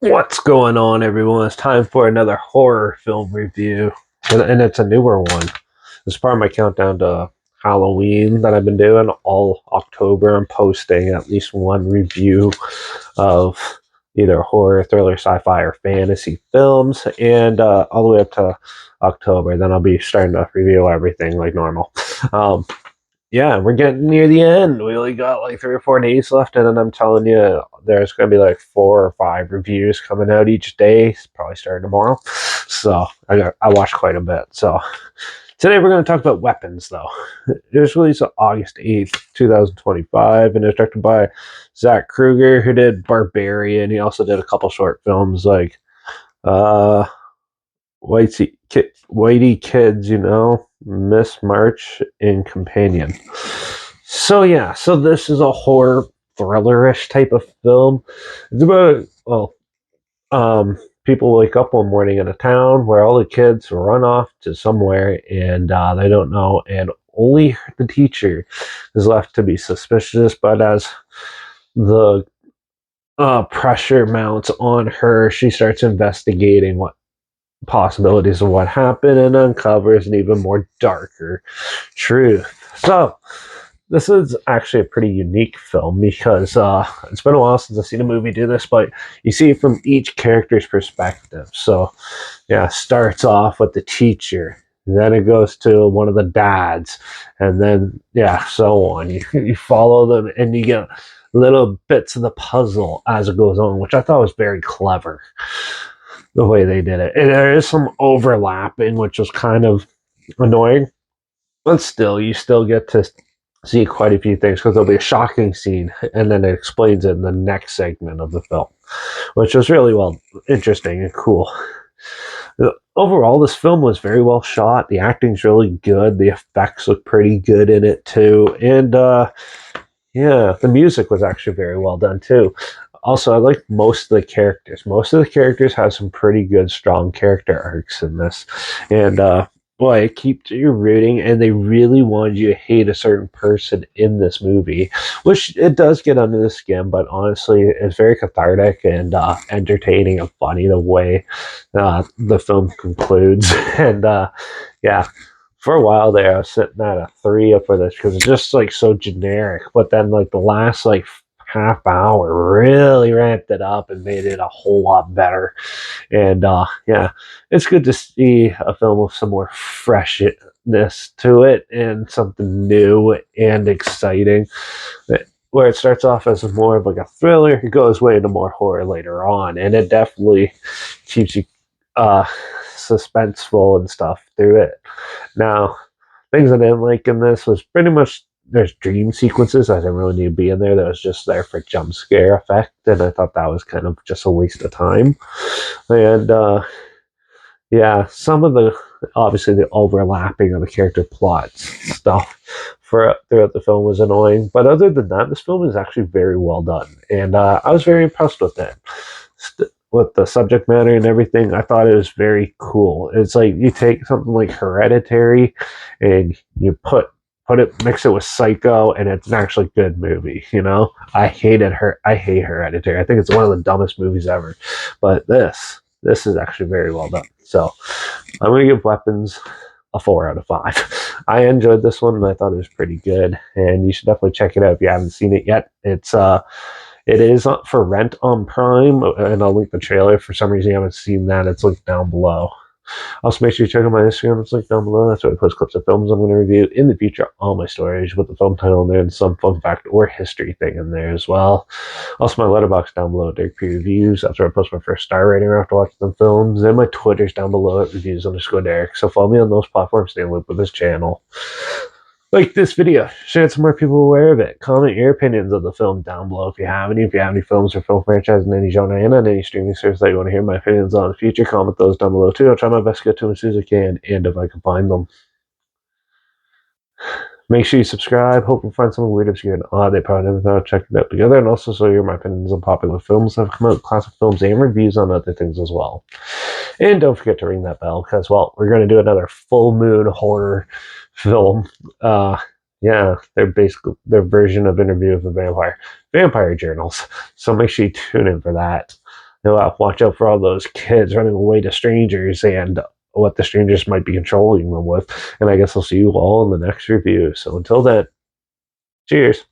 What's going on, everyone? It's time for another horror film review, and it's a newer one. It's part of my countdown to Halloween that I've been doing all October. I'm posting at least one review of either horror, thriller, sci-fi, or fantasy films, and all the way up to October. Then I'll be starting to review everything like normal. Um, yeah, we're getting near the end. We only got like 3 or 4 days left, and then I'm telling you, there's going to be like 4 or 5 reviews coming out each day. Probably starting tomorrow. So I watched quite a bit. So today we're going to talk about Weapons, though. It was released on August 8th, 2025, and it was directed by Zach Kruger, who did Barbarian. He also did a couple short films like uh, Whitey Kids, Miss March and Companion. So yeah, so this is a horror thrillerish type of film. It's about people wake up one morning in a town where all the kids run off to somewhere and they don't know, and only the teacher is left to be suspicious. But as the pressure mounts on her, she starts investigating what possibilities of what happened and uncovers an even more darker truth. So, this is actually a pretty unique film because it's been a while since I've seen a movie do this, but you see it from each character's perspective. So, yeah, starts off with the teacher, then it goes to one of the dads, and then, yeah, so on. You follow them and you get little bits of the puzzle as it goes on, which I thought was very clever the way they did it. And there is some overlapping, which was kind of annoying, but still, you still get to see quite a few things because there'll be a shocking scene, and then it explains it in the next segment of the film, which was really interesting and cool. Overall, this film was very well shot. The acting's really good. The effects look pretty good in it too, and yeah, the music was actually very well done too. Also, I like most of the characters. Most of the characters have some pretty good, strong character arcs in this, and boy, it keeps you rooting. And they really wanted you to hate a certain person in this movie, which it does get under the skin. But honestly, it's very cathartic and entertaining and funny the way the film concludes. And yeah, for a while there, I was sitting at a 3 for this because it's just like so generic. But then, like the last like half hour, really ramped it up and made it a whole lot better. And yeah, it's good to see a film with some more freshness to it and something new and exciting. Where it starts off as more of like a thriller, it goes way into more horror later on, and it definitely keeps you uh, suspenseful and stuff through it. Now, things I didn't like in this was pretty much there's dream sequences I didn't really need to be in there. That was just there for jump scare effect, and I thought that was kind of just a waste of time. And yeah, some of the obviously the overlapping of the character plots stuff for throughout the film was annoying, but other than that, this film is actually very well done, and I was very impressed with it. With the subject matter and everything, I thought it was very cool. It's like you take something like Hereditary, and you put it mix it with Psycho, and it's an actually good movie. I hate Hereditary. I think it's one of the dumbest movies ever, but this is actually very well done. So I'm going to give Weapons a 4 out of 5. I enjoyed this one and I thought it was pretty good, and you should definitely check it out if you haven't seen it yet. It is for rent on Prime, and I'll link the trailer. For some reason, you haven't seen that. It's linked down below. Also, make sure you check out my Instagram. It's linked down below. That's where I post clips of films I'm going to review in the future. All my stories with the film title in there and some fun fact or history thing in there as well. Also, my letterbox down below, Derek P Reviews. That's where I post my first star rating after watching the films. And my Twitter's down below at reviews_Derek. So follow me on those platforms. Stay in loop with this channel. Like this video, share it so more people are aware of it. Comment your opinions of the film down below if you have any. If you have any films or film franchises in any genre and on any streaming service that you want to hear my opinions on in the future, comment those down below too. I'll try my best to get to them as soon as I can, and if I can find them. Make sure you subscribe. Hope you find something weird, obscure, and odd they probably never thought of checking it out together. And also so hear my opinions on popular films that have come out, classic films, and reviews on other things as well. And don't forget to ring that bell because, well, we're going to do another full moon horror film. Yeah, they're basically their version of Interview with a Vampire Journals. So make sure you tune in for that. watch out for all those kids running away to strangers and what the strangers might be controlling them with. And I guess I'll see you all in the next review. So until then, cheers.